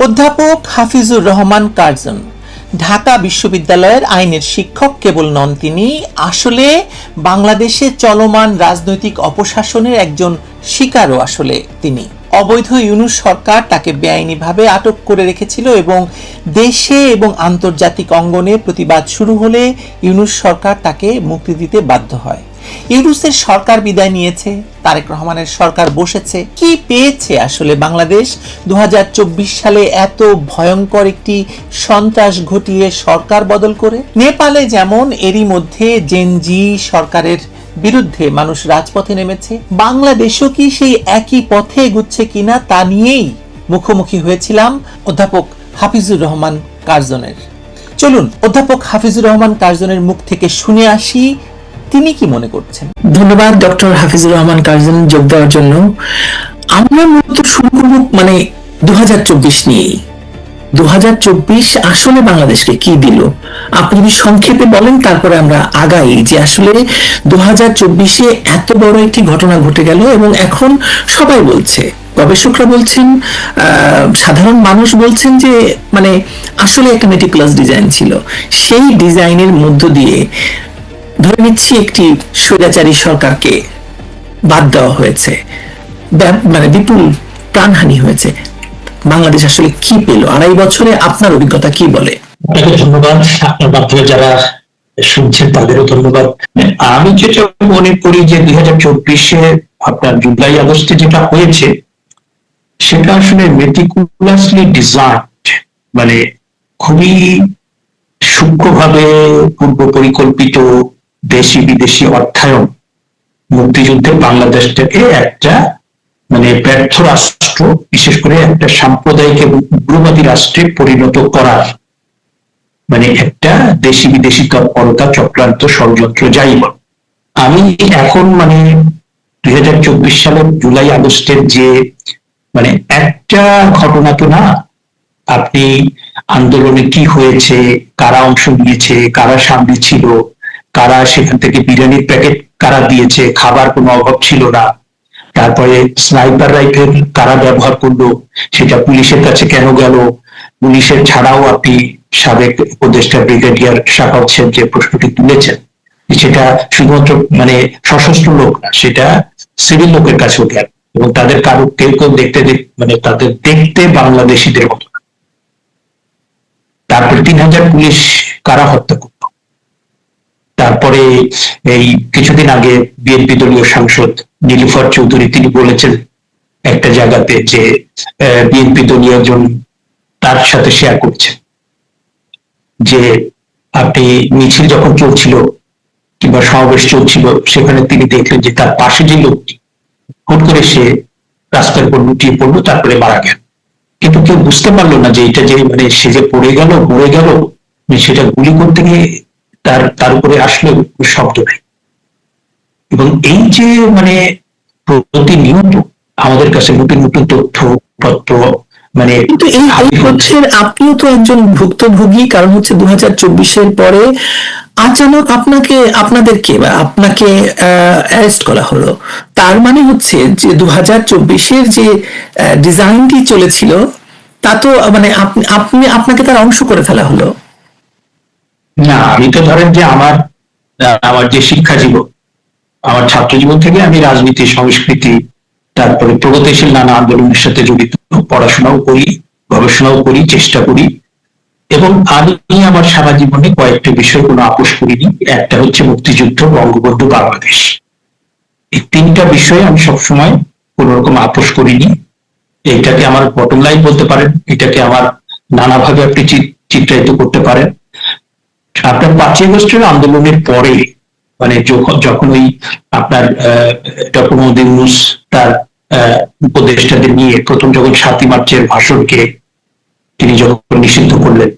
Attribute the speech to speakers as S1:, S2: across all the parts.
S1: অধ্যাপক হাফিজুর রহমান কার্জন ঢাকা বিশ্ববিদ্যালয়ের আইনের শিক্ষক কেবল নন, তিনি আসলে বাংলাদেশে চলমান রাজনৈতিক অপশাসনের একজন শিকারও। আসলে তিনি অবৈধ ইউনূস সরকার তাকে বেআইনিভাবে আটক করে রেখেছিল এবং দেশে এবং আন্তর্জাতিক অঙ্গনে প্রতিবাদ শুরু হলে ইউনূস সরকার তাকে মুক্তি দিতে বাধ্য হয়। ইউনূসের সরকার বিদায় নিয়েছে, তারেক রহমানের সরকার বসেছে। কি পেয়েছে আসলে বাংলাদেশ 2024 সালে এত ভয়ঙ্কর একটি সন্ত্রাস ঘটিয়ে সরকার বদল করে? নেপালে যেমন এরই মধ্যে জেনজি সরকারের বিরুদ্ধে মানুষ রাজপথে নেমেছে, বাংলাদেশও কি সেই একই পথে এগুচ্ছে কিনা তা নিয়েই মুখোমুখি হয়েছিলাম অধ্যাপক হাফিজুর রহমান কার্জনের। চলুন অধ্যাপক হাফিজুর রহমান কার্জনের মুখ থেকে শুনে আসি তিনি কি মনে করছেন।
S2: ধন্যবাদ ডক্টর হাফিজুর রহমান কার্জন যোগ দেওয়ার জন্য। আমরা মূলত শুরু করব 2024 নিয়েই। 2024 আসলে বাংলাদেশকে কি দিল আপনি যদি সংক্ষেপে বলেন, তারপরে আমরা আগাই যে আসলে 2024-এ এত বড় একটি ঘটনা ঘটে গেল এবং এখন সবাই বলছে, গবেষকরা বলছেন, সাধারণ মানুষ বলছেন যে আসলে একটা মেটিকুলাস ডিজাইন ছিল। সেই ডিজাইনের মধ্য দিয়ে ধরে নিচ্ছি একটি স্বৈরাচারী সরকারকে বাদ দেওয়া হয়েছে, বিপুল প্রাণহানি হয়েছে। বাংলাদেশ আসলে কি পেল? 2.5 বছরে আপনার অভিজ্ঞতা কি বলে?
S3: আপনাকে ধন্যবাদ, আপনার মাধ্যমে যারা শুনছেন তাদেরও ধন্যবাদ। আমি যেটা মনে করি যে 2024-এ আপনার জুলাই আগস্টে যেটা হয়েছে সেটা আসলে মেটিকুলাসলি ডিজাইনড, খুবই সূক্ষ্মভাবে পূর্ব পরিকল্পিত দেশি বিদেশি অর্থায়ন মুক্তিযুদ্ধে বাংলাদেশটাকে একটা ব্যর্থ রাষ্ট্র, বিশেষ করে একটা সাম্প্রদায়িক এবং উগ্রবাদী রাষ্ট্রে পরিণত করার একটা দেশি বিদেশি তৎপরতা, চক্রান্ত, ষড়যন্ত্র যাই বল। আমি এখন 2024 সালের জুলাই আগস্টের যে একটা ঘটনা তো না, আপনি আন্দোলনে কি হয়েছে, কারা অংশ নিয়েছে, কারা সামনে ছিল, কারা সেখান থেকে বিরিয়ানির প্যাকেট কারা দিয়েছে, খাবার কোনো অভাব ছিল না, তারপরে স্নাইপার রাইফেল কারা ব্যবহার করলো, সেটা পুলিশের কাছে কেন গেল, পুলিশের ছাড়াও আপনি সাবেক উপদেষ্টা ব্রিগেডিয়ার শাখাওয়াত সাহেব যে প্রশ্নটি তুলেছেন সেটা শুধুমাত্র সশস্ত্র লোক না, সেটা সিভিল লোকের কাছেও গেল এবং তাদের কারো কেউ কেউ দেখতে তাদের দেখতে বাংলাদেশিদের মতো। তারপরে 3000 পুলিশ কারা হত্যা করলো। তারপরে এই কিছুদিন আগে বিএনপি দলীয় সাংসদ নীলুফার চৌধুরী তিনি বলেছেন একটা জায়গাতে যে বিএনপি দলীয় একজন তার সাথে শেয়ার করছে যে আপনি মিছিল যখন চলছিল কিংবা সমাবেশ চলছিল সেখানে তিনি দেখলেন যে তার পাশে যে লোকটি হুট করে সে রাস্তার উপর লুটিয়ে পড়লো, তারপরে মারা গেল। কিন্তু কেউ বুঝতে পারলো না যে এটা যে সে যে পড়ে গেল মরে গেল, সেটা গুলি করতে গিয়ে তার উপরে আসলে শব্দ নেই। এবং এই যে প্রতিনিয়ত আমাদের কাছে নতুন নতুন তথ্যপত্র
S2: কিন্তু এই হচ্ছেন, আপনিও তো একজন ভুক্তভোগী, কারণ হচ্ছে 2024-এর পরে আচানক আপনাদেরকে অ্যারেস্ট করা হলো। তার মানে হচ্ছে যে 2024-এর যে ডিজাইনটি চলেছিল তা তো আপনাকে তার অংশ করে ফেলা হলো
S3: না। আমি তো ধরেন যে আমার যে শিক্ষা জীবন, আমার ছাত্র জীবন থেকে আমি রাজনীতি, সংস্কৃতি, তারপরে প্রগতিশীল নানা আন্দোলনের সাথে জড়িত, পড়াশোনাও করি, গবেষণাও করি, চেষ্টা করি এবং আমি আমার সারা জীবনে কয়েকটা বিষয় কোনো আপোষ করিনি। একটা হচ্ছে মুক্তিযুদ্ধ, বঙ্গবন্ধু, বাংলাদেশ। এই 3টা বিষয়ে আমি সবসময় কোন রকম আপোষ করিনি। এটাকে আমার বটম লাইন বলতে পারেন, এটাকে আমার নানাভাবে আপনি চিত্রায়িত করতে পারেন। আপনার 5ই আগস্টের আন্দোলনের পরে যখন ওই আপনার ডক্টর মোহাম্মদ ইউনূস তার উপদেষ্টাদের নিয়ে প্রথম যখন 7ই মার্চের ভাষণকে তিনি যখন নিষিদ্ধ করলেন,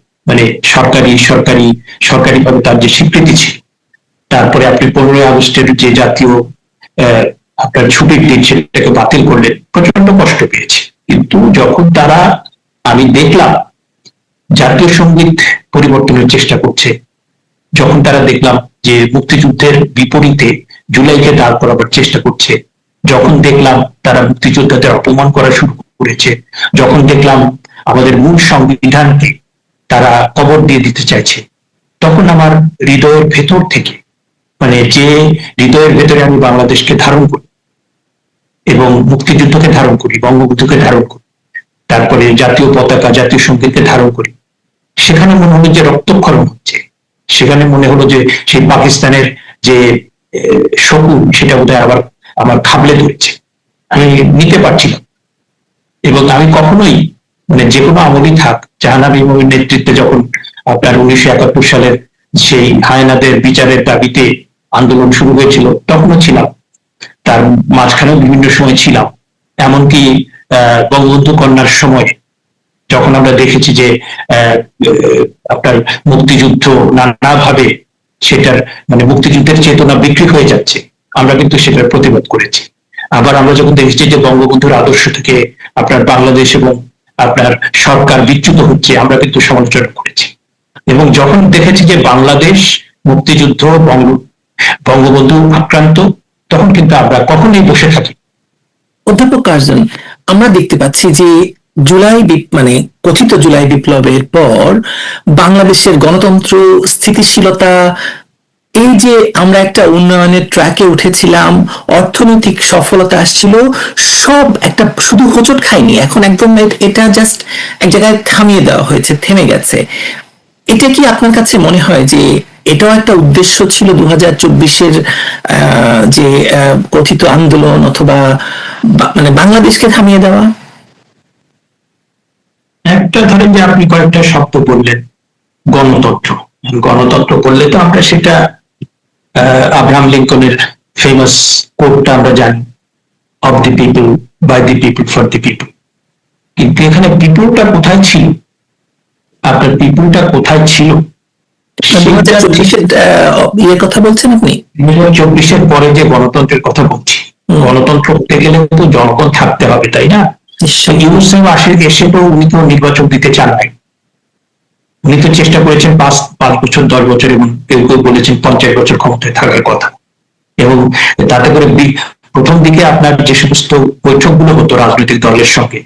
S3: সরকারিভাবে তার যে স্বীকৃতি ছিল, তারপরে আপনি 15ই আগস্টের যে জাতীয় আপনার ছুটির দিন সেটাকে বাতিল করলেন, প্রচন্ড কষ্ট পেয়েছে। কিন্তু যখন আমি দেখলাম জাতীয় সঙ্গীত পরিবর্তনের চেষ্টা করছে, যখন দেখলাম যে মুক্তিযুদ্ধের বিপরীতে জুলাইকে দাঁড় করাবার চেষ্টা করছে, যখন দেখলাম তারা মুক্তিযোদ্ধাদের অপমান করা শুরু করেছে, যখন দেখলাম আমাদের মূল সংবিধানকে তারা কবর দিয়ে দিতে চাইছে, তখন আমার হৃদয়ের ভেতর থেকে, মানে যে হৃদয়ের ভেতরে আমি বাংলাদেশকে ধারণ করি এবং মুক্তিযুদ্ধকে ধারণ করি, বঙ্গবন্ধুকে ধারণ করি, তারপরে জাতীয় পতাকা জাতীয় সঙ্গীতকে ধারণ করি, সেখানে মনে হলো যে রক্তক্ষরণ হচ্ছে, সেখানে মনে হলো যে সেই পাকিস্তানের যে শকুন সেটা বোধহয় আবার আমার খাবলে ধরেছে, আমি নিতে পারছিলাম। এবং আমি কখনোই, মানে যে কোনো আমলই থাক, জাহানাবী ইমামের নেতৃত্বে যখন আপনার 1971 সালের সেই হায়নাদের বিচারের দাবিতে আন্দোলন শুরু হয়েছিল, তখনও ছিলাম, তার মাঝখানেও বিভিন্ন সময় ছিলাম, এমনকি বঙ্গবন্ধু কন্যার সময় যখন আমরা দেখেছি যে আপনার মুক্তিযুদ্ধ নানাভাবে সেটার মানে মুক্তিযুদ্ধের চেতনা বিক্রি হয়ে যাচ্ছে, আমরা কিন্তু সেটার প্রতিবাদ করেছি। আবার আমরা যখন দেখেছি যে বঙ্গবন্ধুর আদর্শ থেকে আপনার বাংলাদেশ এবং আপনার সরকার বিচ্যুত হচ্ছে, আমরা কিন্তু সমালোচনা করেছি। এবং যখন দেখেছি যে বাংলাদেশ মুক্তিযুদ্ধ বঙ্গবন্ধু আক্রান্ত, তখন কিন্তু আমরা কখনোই বসে থাকি।
S2: অধ্যাপক কার্জন, আমরা দেখতে পাচ্ছি যে মানে কথিত জুলাই বিপ্লবের পর বাংলাদেশের গণতন্ত্র, স্থিতিশীলতা, এই যে আমরা একটা উন্নয়নের ট্র্যাকে উঠেছিলাম, অর্থনৈতিক সফলতা আসছিল, সব একটা শুধু হোঁচট খায়নি, এখন একদম এটা জাস্ট এক জায়গায় থামিয়ে দেওয়া হয়েছে, থেমে গেছে। এটা কি আপনার কাছে মনে হয় যে এটাও একটা উদ্দেশ্য ছিল 2024-এর যে কথিত আন্দোলন অথবা মানে বাংলাদেশকে থামিয়ে দেওয়া?
S3: একটা ধরেন যে আপনি কয়েকটা শব্দ বললেন, গণতন্ত্র, গণতন্ত্র বললে তো আমরা সেটা আব্রাহাম লিঙ্কনের ফেমাস কোটটা আমরা জানি, of the people, by the people, for the people. কিন্তু এখানে পিপলটা কোথায় ছিল? আপনার পিপলটা কোথায় ছিল?
S2: 2024-এর কথা বলছেন আপনি?
S3: 2024-এর পরে যে গণতন্ত্রের কথা বলছি, গণতন্ত্র হতে গেলে তো জনগণ থাকতে হবে, তাই না? ইউনূস সাহেব এসে তো উনি তো নির্বাচন দিতে চান নাই, উনি তো চেষ্টা করেছেন 5 বছর 10 বছর, এবং কেউ কেউ বলেছেন 50 বছর ক্ষমতায় থাকার কথা। এবং তাতে করে প্রথম দিকে আপনার যে সমস্ত বৈঠকগুলো হতো রাজনৈতিক দলের সঙ্গে,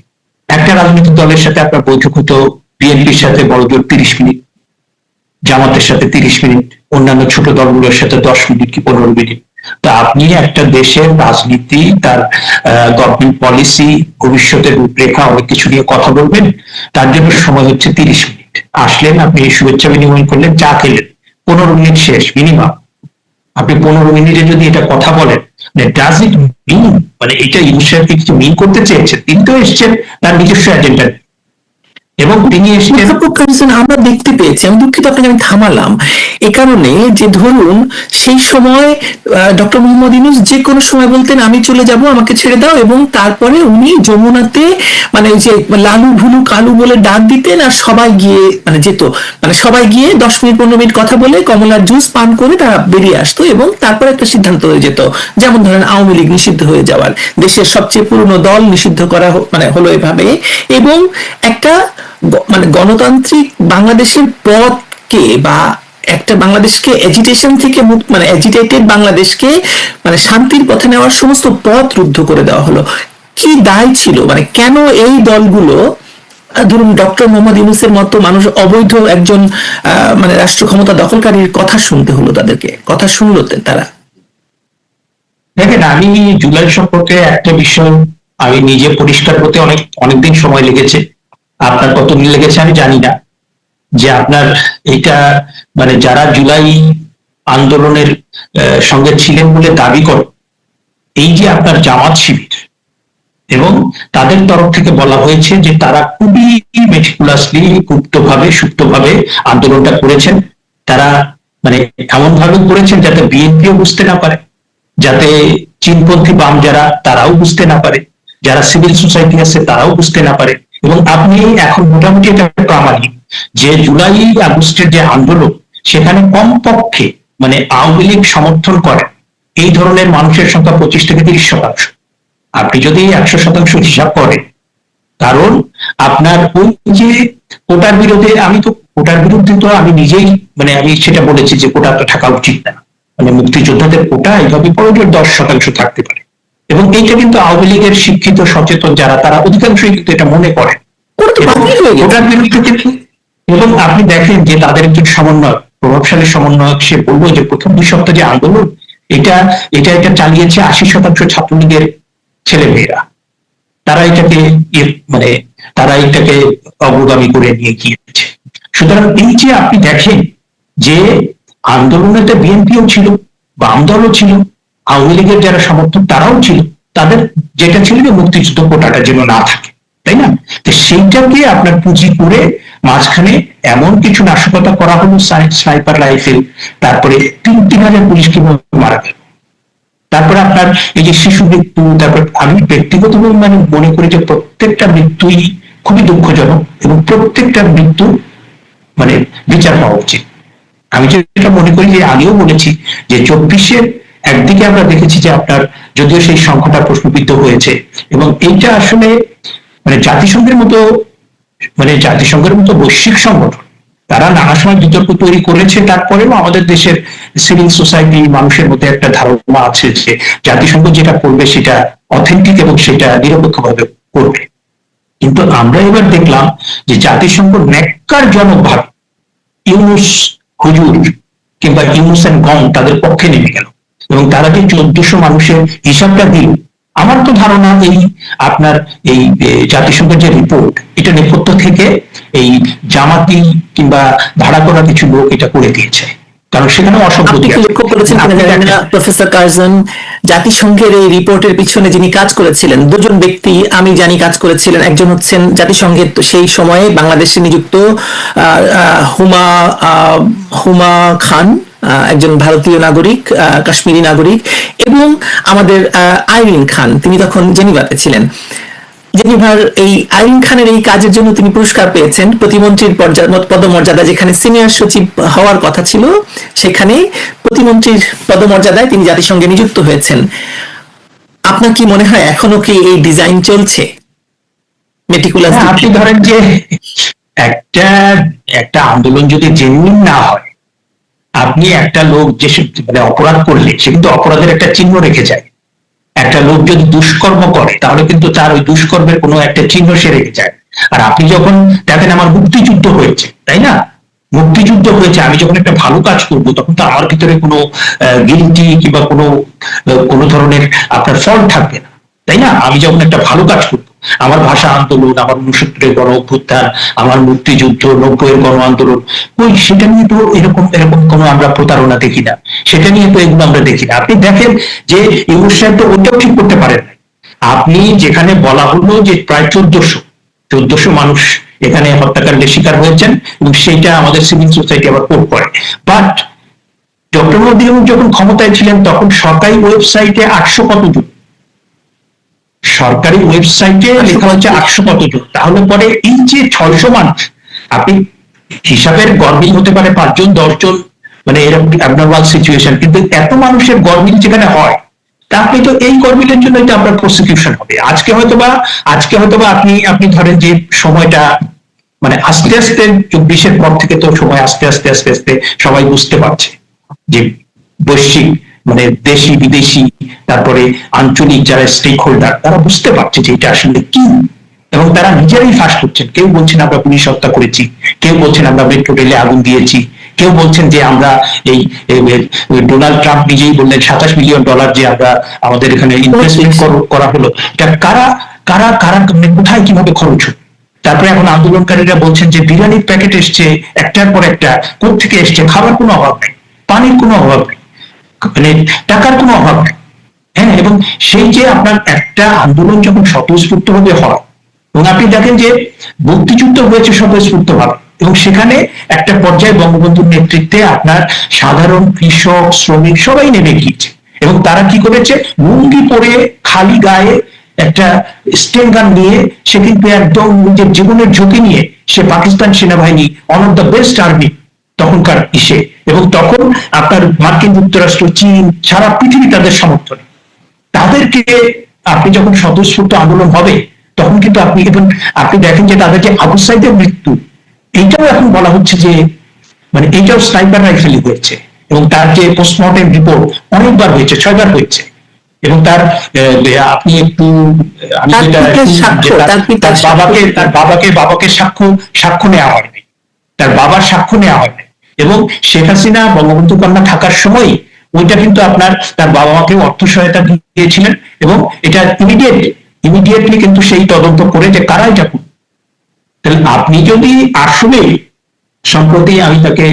S3: একটা রাজনৈতিক দলের সাথে আপনার বৈঠক হতো বিএনপির সাথে বড়জোর 30 মিনিট, জামাতের সাথে 30 মিনিট, অন্যান্য ছোট দলগুলোর সাথে 10 মিনিট কি 15 মিনিট। তা আপনি একটা দেশের রাজনীতি, তার গভর্নমেন্ট পলিসি, ভবিষ্যতের রূপরেখা, অনেক কিছু নিয়ে কথা বলবেন, তার জন্য সময় হচ্ছে 30 মিনিট। আসলেন, আপনি শুভেচ্ছা বিনিময় করলেন, চা খেলেন, 15 মিনিট শেষ মিনিমাম। আপনি 15 মিনিটে যদি এটা কথা বলেন, ডাজ ইট মিন, মানে এটা ইউনূস সাহেব কিছু মিন করতে চেয়েছেন? তিনি তো এসছেন তার নিজস্ব এজেন্ডা, এবং তিনি এসেছেন।
S2: আমরা দেখতে পেয়েছি, আমি দুঃখিত আপনাকে আমি থামালাম এ কারণে যে ধরুন সেই সময় ডক্টর মোহাম্মদ ইউনূস যে কোনো সময় বলতেন আমি চলে যাব, আমাকে ছেড়ে দাও, এবং তারপরে উনি যমুনাতে মানে যে লালু ভুলু কালু বলে ডাক দিতেন, আর সবাই গিয়ে মানে যেত, মানে সবাই গিয়ে 10 মিনিট 15 মিনিট কথা বলে কমলার জুস পান করে তারা বেরিয়ে আসতো, এবং তারপরে একটা সিদ্ধান্ত হয়ে যেত। যেমন ধরেন আওয়ামী লীগ নিষিদ্ধ হয়ে যাওয়ার, দেশের সবচেয়ে পুরনো দল নিষিদ্ধ করা মানে হলো এভাবে, এবং একটা মানে গণতান্ত্রিক বাংলাদেশের পথকে বা একটা বাংলাদেশকে এজিটেশন থেকে মানে এজিটেটেড বাংলাদেশকে মানে শান্তির পথে নেওয়ার সমস্ত পথ রুদ্ধ করে দেওয়া হলো। কি দায় ছিল, মানে কেন এই দলগুলো, ধরুন ডক্টর মোহাম্মদ ইউনূসের মতো মানুষ, অবৈধ একজন মানে রাষ্ট্র ক্ষমতা দখলকারীর কথা শুনতে হলো, তাদেরকে কথা শুনলো তারা?
S3: দেখেন, আমি জুলাই সম্পর্কে একটা বিষয় আমি নিজে পরিষ্কার করতে অনেকদিন সময় লেগেছে, আপনার কতদিন লেগেছে আমি জানি না, যে আপনার এটা মানে যারা জুলাই আন্দোলনের সঙ্গে ছিলেন বলে দাবি করে, এই যে আপনার জামাত শিবির, এবং তাদের তরফ থেকে বলা হয়েছে যে তারা খুবই মেটিকুলাসলি, গুপ্তভাবে, সুপ্তভাবে আন্দোলনটা করেছেন। তারা মানে এমন ভাবে করেছেন যাতে বিএনপিও বুঝতে না পারে, যাতে চীনপন্থী বাম যারা তারাও বুঝতে না পারে, যারা সিভিল সোসাইটি আছে তারাও বুঝতে না পারে। এবং আপনি এখন মোটামুটি এটা প্রামাণিক যে জুলাই আগস্টের যে আন্দোলন, সেখানে কমপক্ষে মানে আওয়ামী লীগ সমর্থন করে এই ধরনের মানুষের সংখ্যা 25 থেকে 30%। আপনি যদি 100% হিসাব করেন, কারণ আপনার ওই যে কোটার বিরোধে, আমি তো কোটার বিরুদ্ধে তো আমি নিজেই মানে আমি সেটা বলেছি যে কোটা তো থাকা উচিত না, মানে মুক্তিযোদ্ধাদের কোটা এইভাবে পড়ে 10% থাকতে পারে। এবং এইটা কিন্তু আওয়ামী লীগের শিক্ষিত সচেতন যারা, তারা অধিকাংশই কিন্তু এটা মনে করে।
S2: তারপরে তো বাতিল হয়ে গেছে।
S3: ওটার বিরুদ্ধে কিন্তু, এবং আপনি দেখেন যে তাদের একজন সমন্বয়ক, প্রভাবশালী সমন্বয়ক, সে বলবো যে প্রথম 2 সপ্তাহ যে আন্দোলন, এটা এটা এটা চালিয়েছে 80% ছাত্রলীগের ছেলে মেয়েরা। তারা এটাকে মানে তারা এটাকে অগ্রগামী করে নিয়ে গিয়েছে। সুতরাং এই যে আপনি দেখেন যে আন্দোলনেতে বিএনপিও ছিল, বাম দলও ছিল, আওয়ামী লীগের যারা সমর্থক তারাও ছিল, তাদের যেটা ছিল যে মুক্তিযুদ্ধ কোটাটা যেন না থাকে, তাই না? তো সেইটাকে আপনার পুঁজি করে মাঝখানে এমন কিছু নাশকতা করা হলো, স্নাইপার রাইফেল, তারপরে 3,000 পুলিশ কিভাবে মারা গেল, তারপরে আপনার এই যে শিশু মৃত্যু, তারপর আমি ব্যক্তিগতভাবে মানে মনে করি যে প্রত্যেকটা মৃত্যুই খুবই দুঃখজনক এবং প্রত্যেকটা মৃত্যু মানে বিচার হওয়া উচিত। আমি যেটা মনে করি যে আগেও বলেছি যে 24-এর একদিকে আমরা দেখেছি যে আপনার যদিও সেই সংখ্যাটা প্রশ্নবিদ্ধ হয়েছে, এবং এইটা আসলে মানে জাতিসংঘের মতো বৈশ্বিক সংগঠন, তারা নানা সময় বিতর্ক তৈরি করেছে, তারপরেও আমাদের দেশের সিভিল সোসাইটি মানুষের মধ্যে একটা ধারণা আছে যে জাতিসংঘ যেটা করবে সেটা অথেন্টিক এবং সেটা নিরপেক্ষভাবে করবে। কিন্তু আমরা এবার দেখলাম যে জাতিসংঘ ন্যাক্কারজনক ভাবে ইউনুস হুজুর কিংবা ইউনুস এন্ড গং তাদের পক্ষে নেমে গেল, এবং তারা যে 1400 মানুষের হিসাবটা দিল, আমার তো ধারণা এই আপনার এই জাতিসংঘের যে রিপোর্ট, এটা নেপথ্য থেকে এই জামাতি কিংবা ভাড়া করা কিছু লোক এটা করে দিয়েছে, কারণ সেখানে
S2: আপনি
S3: অসঙ্গতি
S2: কি
S3: আছে।
S2: লক্ষ্য করেছেন কিনা জানি না, প্রফেসর কার্জন, জাতিসংঘের এই রিপোর্টের পিছনে যিনি কাজ করেছিলেন, দুজন ব্যক্তি আমি জানি কাজ করেছিলেন। একজন হচ্ছেন জাতিসংঘের সেই সময়ে বাংলাদেশে নিযুক্ত হুমা খান, একজন ভারতীয় নাগরিক, কাশ্মীরি নাগরিক, এবং আমাদের আইরিন খান, তিনি তখন জেনিভাতে ছিলেন। জেনিভার এই আইরিন খানের এই কাজের জন্য তিনি পুরস্কার পেয়েছেন, প্রতিমন্ত্রীর পদমর্যাদা, যেখানে সিনিয়র সচিব হওয়ার কথা ছিল সেখানে প্রতিমন্ত্রীর পদমর্যাদায় তিনি জাতিসংঘে নিযুক্ত হয়েছেন। আপনার কি মনে হয় এখনো কি এই ডিজাইন চলছে? মেটিকুলাস,
S3: আপনি ধরেন যে একটা আন্দোলন যদি জেনুইন না হয়, আপনি একটা লোক যে মানে অপরাধ করলে সে কিন্তু অপরাধের একটা চিহ্ন রেখে যায়। একটা লোক যদি দুষ্কর্ম করে তাহলে কিন্তু তার ওই দুষ্কর্মের কোনো একটা চিহ্ন সে রেখে যায়। আর আপনি যখন দেখেন আমার মুক্তিযুদ্ধ হয়েছে, তাই না, মুক্তিযুদ্ধ হয়েছে, আমি যখন একটা ভালো কাজ করবো তখন তো আমার ভিতরে কোনো গিল্টি কিংবা কোনো ধরনের আপনার ফল থাকবে না, তাই না? আমি যখন একটা ভালো কাজ করবো, আমার ভাষা আন্দোলন, আমার 69-এর গণ অভ্যুত্থান, আমার মুক্তিযুদ্ধ, 90-এর গণ আন্দোলন, ওই সেটা নিয়ে তো এরকম কোনো আমরা প্রতারণা দেখি না, সেটা নিয়ে তো এগুলো আমরা দেখি না। আপনি দেখেন যে ইউনুস সাহেব তো ওইটাও ঠিক করতে পারেন না। আপনি যেখানে বলা হলো যে প্রায় 1400 মানুষ এখানে হত্যাকাণ্ডের শিকার হয়েছেন, এবং সেইটা আমাদের সিভিল সোসাইটি আবার কোট করে, বাট ডক্টর মোদী যখন ক্ষমতায় ছিলেন তখন সরকারি ওয়েবসাইটে 800 কত জন, সরকারি ওয়েবসাইটে লেখা হচ্ছে 800 কত জন, তাহলে পরে এই যে 600 মানুষ, আপনি হিসাবের গরমিল হতে পারে 5 জন 10 জন, মানে এরকম অ্যাবনর্মাল সিচুয়েশন, কিন্তু এত মানুষের গরমিল যেখানে হয়, তা আপনি তো এই গরমিলের জন্য এটা আপনার প্রসিকিউশন হবে। আজকে হয়তোবা আপনি ধরেন যে সময়টা মানে আস্তে আস্তে 24-এর পর থেকে তো সময় আস্তে আস্তে সবাই বুঝতে পারছে যে বৈশ্বিক মানে দেশি বিদেশি তারপরে আঞ্চলিক যারা স্টেক হোল্ডার, তারা বুঝতে পারছে যে এটা আসলে কি, এবং তারা নিজেরাই ফাঁস করছেন। কেউ বলছেন আমরা পুলিশ হত্যা করেছি, কেউ বলছেন আমরা মেট্রো রেলে আগুন দিয়েছি, কেউ বলছেন যে আমরা এই ডোনাল্ড ট্রাম্প নিজেই বললেন $27 মিলিয়ন যে আমরা আমাদের এখানে ইনভেস্টমেন্ট করা হলো, এটা কারা কারা কারা কোথায় কিভাবে খরচ হলো। তারপরে এখন আন্দোলনকারীরা বলছেন যে বিরিয়ানির প্যাকেট এসছে একটার পর একটা, কোথেকে এসছে, খাবার কোনো অভাব নেই, পানির কোনো অভাব নেই, মানে টাকার কোনো অভাব নেই। হ্যাঁ, এবং সেই যে আপনার একটা আন্দোলন যখন স্বতঃস্ফূর্ত ভাবে হয়, এবং আপনি দেখেন যে মুক্তিযুদ্ধ হয়েছে স্বতঃস্ফূর্ত ভাবে, এবং সেখানে একটা পর্যায়ে বঙ্গবন্ধুর নেতৃত্বে আপনার সাধারণ কৃষক শ্রমিক সবাই নেমে গিয়েছে, এবং তারা কি করেছে, লুঙ্গি পরে খালি গায়ে একটা স্টেন গান নিয়ে সে কিন্তু একদম নিজের জীবনের ঝুঁকি নিয়ে সে পাকিস্তান সেনাবাহিনী, one of the best army তখনকার ইসে, এবং তখন আপনার মার্কিন যুক্তরাষ্ট্র, চীন, সারা পৃথিবী তাদের সমর্থনে, তাদেরকে আপনি যখন স্বতঃস্ফূর্ত আন্দোলন হবে তখন কিন্তু আপনি দেখেন যে তাদের যে আবু সাইদের মৃত্যু, এইটাও এখন বলা হচ্ছে যে মানে এইটাও স্নাইপার রাইফেলই হয়েছে, এবং তার যে পোস্টমর্টেম রিপোর্ট অনেকবার হয়েছে, 6 বার হয়েছে, এবং তার আপনি একটু আমি
S2: তার
S3: যেটা
S2: পিতার সাক্ষ্য, তার পিতার
S3: বাবাকে সাক্ষ্য নেওয়া হয়নি, তার বাবার সাক্ষ্য নেওয়া হয়নি। এবং শেখ হাসিনা বঙ্গবন্ধু কন্যা থাকার সময় ওইটা কিন্তু আপনার তার বাবা মাকে অর্থ সহায়তা দিয়েছিলেন, এবং এটা ইমিডিয়েটলি কিন্তু সেই তদন্ত করে যে কারা এটা করবে। তাহলে আপনি যদি আসলে, সম্প্রতি আমি তাকে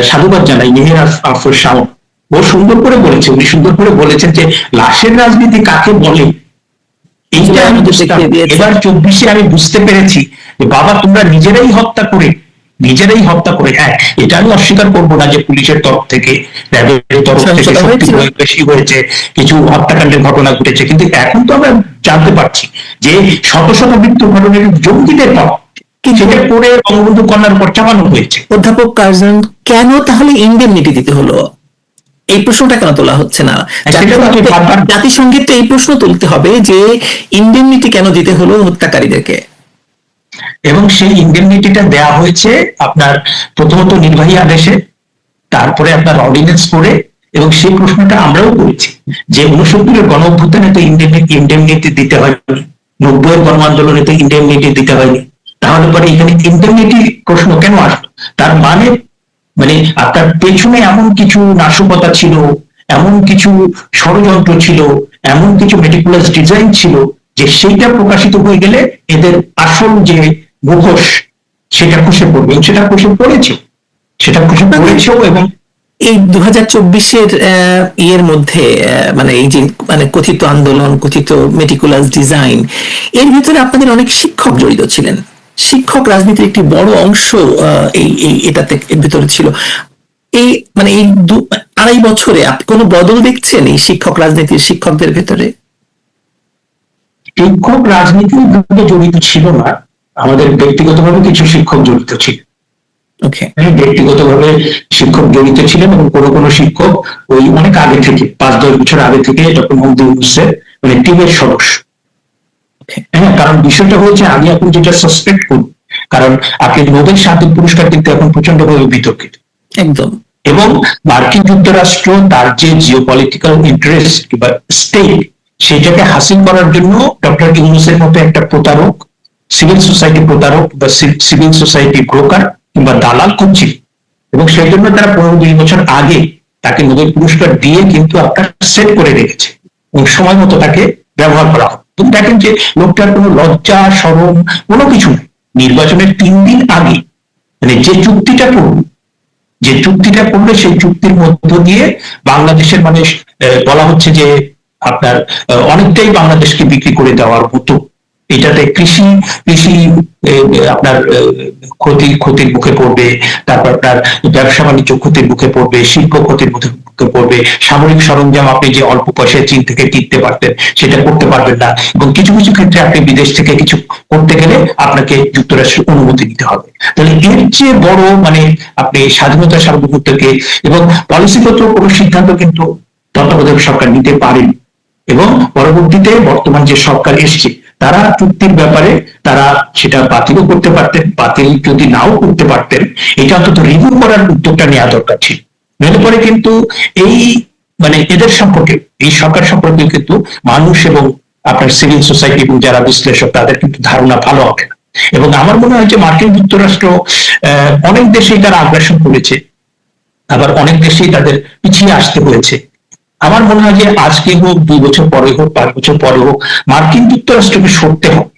S3: সাধুবাদ জানাই, মেহের আফরোজ শাওন, ও সুন্দর করে বলেছে, উনি সুন্দর করে বলেছেন যে লাশের রাজনীতি কাকে বলে। এইটা আমি এবার 24-এ আমি বুঝতে পেরেছি যে বাবা তোমরা নিজেরাই হত্যা করে, হ্যাঁ এটা আমি অস্বীকার করবো না যে পুলিশের তরফ থেকে, র্যাবের তরফ থেকে শক্তি প্রয়োগ বেশি হয়েছে, কিছু হত্যাকাণ্ডের ঘটনা ঘটেছে, কিন্তু এখন তো আমরা জানতে পারছি যে শত শত মৃত্যু ঘটনার জঙ্গিদের পর সেটা করে বঙ্গবন্ধু কন্যার উপর চাপানো হয়েছে।
S2: অধ্যাপক কার্জন, কেন তাহলে ইন্ডেমনিটি দিতে হলো? এই প্রশ্নটা কেন তোলা হচ্ছে না? জাতিসংঘের তো এই প্রশ্ন তুলতে হবে যে ইন্ডেমনিটি কেন দিতে হলো হত্যাকারীদেরকে।
S3: এবং সেই ইন্ডেমনিটিটা দেয়া হয়েছে আপনার প্রথমত নির্বাহী আদেশে, তারপরে আপনার অর্ডিন্যান্স করে, এবং সেই প্রশ্নটা আমরাও করেছি যে 69-এর গণ অভ্যুত্থানে তো ইন্ডেমনিটি দিতে হয়নি, 90-এর গণ আন্দোলনে তো ইন্ডেমনিটি দিতে হয়নি, তাহলে পরে এখানে ইন্ডেমনিটি প্রশ্ন কেন আসলো? তার মানে আপনার পেছনে এমন কিছু নাশকতা ছিল, এমন কিছু ষড়যন্ত্র ছিল, এমন কিছু মেটিকুলাস ডিজাইন ছিল যে সেইটা প্রকাশিত হয়ে গেলে এদের আসল যে মুখোশ সেটা খসে পড়বে, এবং সেটা খসে পড়েছেও। এবং
S2: এই 2024-এর ইয়ের মধ্যে মানে এই যে মানে কথিত আন্দোলন, কথিত মেটিকুলাস ডিজাইন, এর ভিতরে আপনাদের অনেক শিক্ষক জড়িত ছিলেন, শিক্ষক রাজনীতির একটি বড় অংশ এটাতে ভিতরে ছিল। এই মানে এই 2-2.5 বছরে আপনি কোনো বদল দেখছেন এই শিক্ষক রাজনীতির, শিক্ষকদের ভেতরে?
S3: শিক্ষক রাজনীতির সঙ্গে জড়িত ছিল না, আমাদের ব্যক্তিগতভাবে কিছু শিক্ষক জড়িত ছিল। ব্যক্তিগতভাবে শিক্ষক জড়িত ছিলেন, এবং কোনো শিক্ষক ওই অনেক আগে থেকে, 5-10 বছর আগে থেকে ডক্টর মোহাম্মদ ইউনূসের মানে টিমের সদস্য। হ্যাঁ, কারণ বিষয়টা হয়েছে, আমি এখন যেটা সাসপেক্ট করি, কারণ আপনি নোবেল শান্তি পুরস্কার কিন্তু এখন প্রচন্ডভাবে বিতর্কিত
S2: একদম,
S3: এবং মার্কিন যুক্তরাষ্ট্র তার যে জিওপলিটিক্যাল ইন্টারেস্ট কিংবা স্টেট, সেটাকে হাসিল করার জন্য ডক্টর ইউনূসের মতো একটা প্রতারক, সিভিল সোসাইটি প্রতারক বা সিভিল সোসাইটি ব্রোকার কিংবা দালাল খুঁজছিল, এবং সেই জন্য তারা 15-20 বছর আগে তাকে নোবেল পুরস্কার দিয়ে কিন্তু আপনার সেট করে রেখেছে, এবং সময় মতো তাকে ব্যবহার করা হবে। তুমি দেখেন যে লোকটার কোনো লজ্জা শরম কোনো কিছু নেই। নির্বাচনের 3 দিন আগে মানে যে চুক্তিটা করবে সেই চুক্তির মধ্য দিয়ে বাংলাদেশের মানে বলা হচ্ছে যে আপনার অনেকটাই বাংলাদেশকে বিক্রি করে দেওয়ার মতো, এটাতে কৃষি আপনার ক্ষতির মুখে পড়বে, তারপর আপনার ব্যবসা বাণিজ্য ক্ষতির মুখে পড়বে, শিল্প ক্ষতির মুখে পড়বে, সামরিক সরঞ্জাম আপনি যে অল্প পয়সায় চীন থেকে কিনতে পারতেন সেটা করতে পারবেন না, এবং কিছু ক্ষেত্রে আপনি বিদেশ থেকে কিছু করতে গেলে আপনাকে যুক্তরাষ্ট্রের অনুমতি নিতে হবে। তাহলে এর চেয়ে বড় মানে আপনি স্বাধীনতা সার্বভৌমত্বকে এবং পলিসিগত কোনো সিদ্ধান্ত কিন্তু তত্ত্বাবধায়ক সরকার নিতে পারেন, এবং পরবর্তীতে বর্তমান যে সরকার এসছে তারা চুক্তির ব্যাপারে তারা সেটা বাতিলও করতে পারতেন, বাতিল যদি নাও করতে পারতেন, এটা অন্তত রিভিউ করার উদ্যোগটা নেওয়া দরকার ছিল। নইলে পরে কিন্তু এই মানে এদের সম্পর্কে, এই সরকার সম্পর্কে কিন্তু মানুষ এবং আপনার সিভিল সোসাইটি এবং যারা বিশ্লেষক তাদের কিন্তু ধারণা ভালো হবে না। এবং আমার মনে হয় যে মার্কিন যুক্তরাষ্ট্র অনেক দেশেই তারা আগ্রাসন করেছে, আবার অনেক দেশেই তাদের পিছিয়ে আসতে হয়েছে। আমার মনে হয় যে আজকে হোক, 2 বছর পরে হোক, 5 বছর পরে হোক, মার্কিন যুক্তরাষ্ট্রকে সরতে হবে।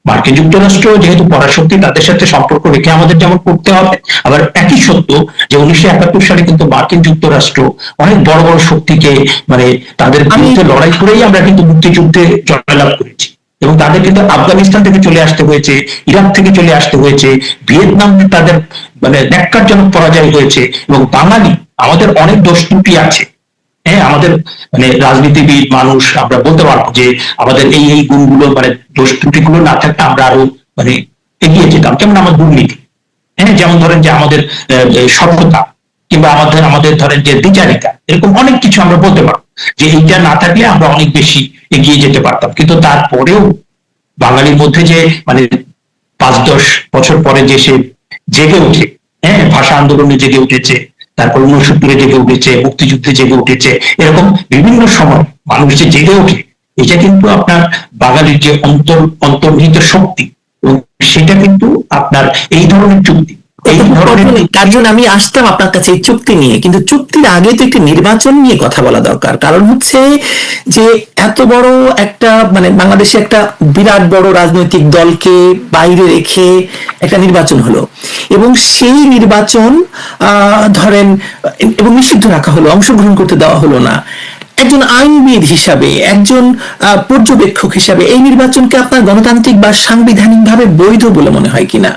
S3: মার্কিন যুক্তরাষ্ট্র যেহেতু পরাশক্তি, তাদের সাথে সম্পর্ক রেখে আমাদের যেমন করতে হবে, আবার একই সত্য যে 1971 সালে কিন্তু মার্কিন যুক্তরাষ্ট্র অনেক বড় বড় শক্তিকে মানে তাদের বিরুদ্ধে লড়াই করেই আমরা কিন্তু মুক্তিযুদ্ধে জয়লাভ করেছি, এবং তাদের কিন্তু আফগানিস্তান থেকে চলে আসতে হয়েছে, ইরাক থেকে চলে আসতে হয়েছে, ভিয়েতনামে তাদের মানে ন্যাক্কারজনক পরাজয় হয়েছে। এবং বাঙালি আমাদের অনেক দোষ ত্রুটি আছে, হ্যাঁ, আমাদের মানে রাজনীতিবিদ মানুষ আমরা বলতে পারবো যে আমাদের এই গুণগুলো মানে দোষ ত্রুটিগুলো না থাকলে আমরা আরো মানে এগিয়ে যেতাম। যেমন আমার দুর্নীতি, হ্যাঁ, যেমন ধরেন যে আমাদের সভ্যতা, কিংবা আমাদের ধরেন যে দ্বিচারিতা, এরকম অনেক কিছু আমরা বলতে পারবো যে এইটা না থাকলে আমরা অনেক বেশি এগিয়ে যেতে পারতাম। কিন্তু তারপরেও বাঙালির মধ্যে যে মানে 5-10 বছর পরে যে সে জেগে ওঠে, হ্যাঁ, ভাষা আন্দোলনে জেগে উঠেছে, তারপর 69-এ জেগে উঠেছে, মুক্তিযুদ্ধে জেগে উঠেছে, এরকম বিভিন্ন সময় মানুষ যে জেগে ওঠে এটা কিন্তু আপনার বাঙালির যে অন্তর্নিহিত শক্তি, এবং সেটা কিন্তু আপনার এই ধরনের চুক্তি, এই ধরনের
S2: তার জন্য আমি আসতাম আপনার কাছে এই চুক্তি নিয়ে, কিন্তু চুক্তির আগে তো একটি নির্বাচন নিয়ে কথা বলা দরকার। কারণ হচ্ছে যে এত বড় একটা মানে বাংলাদেশে একটা বিরাট বড় রাজনৈতিক দলকে বাইরে রেখে একটা নির্বাচন হলো, এবং সেই নির্বাচন ধরেন এবং নিষিদ্ধ রাখা হলো, অংশগ্রহণ করতে দেওয়া হলো না। একজন আইনবিদ হিসাবে, একজন পর্যবেক্ষক হিসাবে এই নির্বাচনকে আপনার গণতান্ত্রিক বা সাংবিধানিক ভাবে বৈধ বলে মনে হয় কিনা?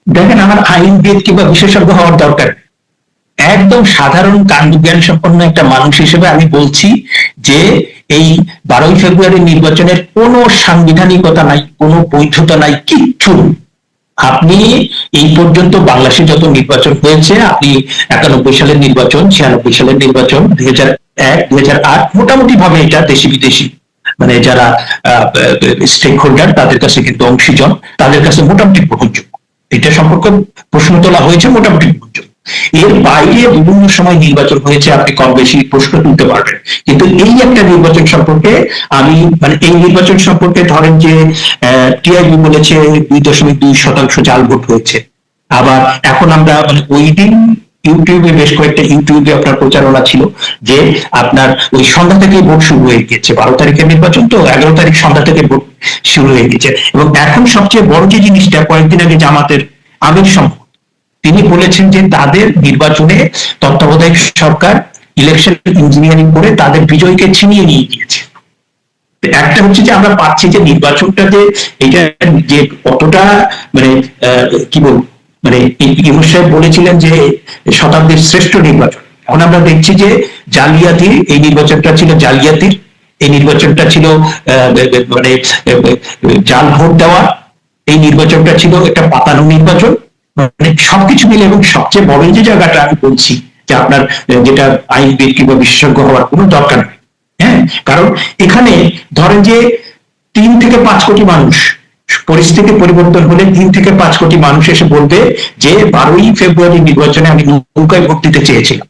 S3: দেখেন, আমার আইনবিদ কিংবা বিশেষজ্ঞ হওয়ার দরকার, একদম সাধারণ কাণ্ডজ্ঞান সম্পন্ন একটা মানুষ হিসেবে আমি বলছি যে এই 12ই ফেব্রুয়ারি নির্বাচনের কোনো সাংবিধানিকতা নাই, কোনো বৈধতা নাই, কিচ্ছু। আপনি এই পর্যন্ত বাংলাদেশে যত নির্বাচন হয়েছে, আপনি 91 সালের নির্বাচন, 96 সালের নির্বাচন, 2001, 2008, মোটামুটি ভাবে এটা দেশি বিদেশি মানে যারা স্টেক হোল্ডার তাদের কাছে কিন্তু অংশীজন, তাদের কাছে মোটামুটি গ্রহণযোগ্য। এটা সম্পর্কে প্রশ্ন তোলা হয়েছে, মোটামুটি গ্রহণযোগ্য। এর বাইরে বিভিন্ন সময় নির্বাচন হয়েছে, আপনি কম বেশি প্রশ্ন তুলতে পারবেন, কিন্তু এই একটা নির্বাচন সম্পর্কে আমি মানে এই নির্বাচন সম্পর্কে ধরেন যে টিআইবি বলেছে 2.2% জাল ভোট হয়েছে। আবার এখন আমরা মানে ওই দিন ইউটিউবে বেশ কয়েকটা ইউটিউবে আপনার প্রচারণা ছিল যে আপনার ওই সন্ধ্যা থেকে ভোট শুরু হয়ে গেছে, 12 তারিখের নির্বাচন তো 11 তারিখ সন্ধ্যা থেকে ভোট শুরু হয়ে গেছে। এবং এখন সবচেয়ে বড় যে জিনিসটা, কয়েকদিন আগে জামাতের আমির সম্ভব তিনি বলেছেন যে তাদের নির্বাচনে তত্ত্বাবধায়ক সরকার ইলেকশন ইঞ্জিনিয়ারিং করে তাদের বিজয়কে ছিনিয়ে নিয়ে গিয়েছে। একটা হচ্ছে যে আমরা পাচ্ছি যে নির্বাচনটা যে এটা যে কতটা মানে কি বলবো মানে ইউনূস সাহেব বলেছিলেন যে শতাব্দীর শ্রেষ্ঠ নির্বাচন, এখন আমরা দেখছি যে জালিয়াতির এই নির্বাচনটা ছিল, জালিয়াতির এই নির্বাচনটা ছিল মানে জাল ভোট দেওয়া, এই নির্বাচনটা ছিল একটা পাতানো নির্বাচন, মানে সবকিছু মিলে। এবং সবচেয়ে বড় যে জায়গাটা আমি বলছি যে আপনার যেটা আইনবিদ কিংবা বিশেষজ্ঞ হওয়ার কোনো দরকার নেই, হ্যাঁ, কারণ এখানে ধরেন যে 3 থেকে 5 কোটি মানুষ, পরিস্থিতি পরিবর্তন হলে 3 থেকে 5 কোটি মানুষ এসে বলবে যে 12ই ফেব্রুয়ারি নির্বাচনে আমি নৌকায় ভোট দিতে চেয়েছিলাম,